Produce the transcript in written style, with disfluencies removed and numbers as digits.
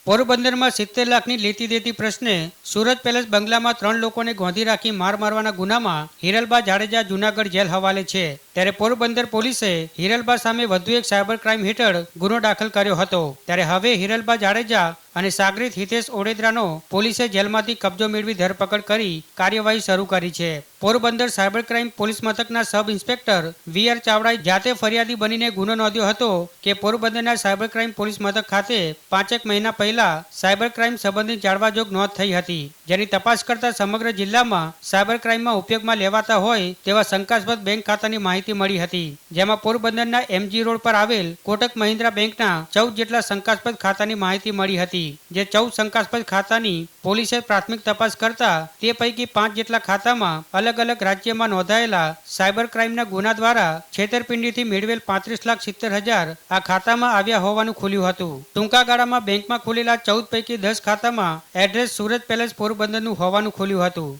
પોરબંદરમાં 70 લાખની લેતી દેતી પ્રશ્ને સુરત પેલેસ બંગલામાં 3 લોકોને ગોંધી રાખી માર મારવાના ગુનામાં હિરલબા જાડેજા જૂનાગઢ જેલ હવાલે છે। ત્યારે પોરબંદર પોલીસે હિરલબા સામે વધુ એક સાયબર ક્રાઇમ હેઠળ ગુનો દાખલ કર્યો હતો। ત્યારે હવે હિરલબા જાડેજા અને સાગરીત હિતેશ ઓડેદરાનો પોલીસે જેલમાંથી કબજો મેળવી ધરપકડ કરી કાર્યવાહી શરૂ કરી છે। પોરબંદર સાયબર ક્રાઇમ પોલીસ મથકના સબ ઇન્સ્પેક્ટર વી.આર. ચાવડાએ જાતે ફરિયાદી બનીને ગુનો નોંધ્યો હતો કે પોરબંદરના સાયબર ક્રાઇમ પોલીસ મથક ખાતે 5 મહિના પહેલા સાયબર ક્રાઇમ સંબંધિત જાણવાજોગ નોંધ થઈ હતી, જેની તપાસ કરતા સમગ્ર જિલ્લામાં સાયબર ક્રાઇમમાં ઉપયોગમાં લેવાતા હોય તેવા શંકાસ્પદ બેંક ખાતાની માહિતી મળી હતી, જેમાં પોરબંદરના એમજી રોડ પર આવેલ કોટક મહિન્દ્રા બેંકના 14 જેટલા શંકાસ્પદ ખાતાની માહિતી મળી હતી, જે 14 શંકાસ્પદ ખાતાની પોલીસે પ્રાથમિક તપાસ કરતા તે પૈકી 5 જેટલા ખાતામાં અલગ અલગ રાજ્યમાં નોંધાયેલા સાયબર ક્રાઇમના ગુના દ્વારા છેતરપિંડીથી મેળવેલ 35,70,000 આ ખાતામાં આવ્યા હોવાનું ખુલ્યું હતું। ટૂંકા ગાળામાં બેંકમાં ખુલેલા 14 પૈકી 10 ખાતામાં એડ્રેસ સુરત પેલેસ પોરબંદરનું હોવાનું ખુલ્યું હતું।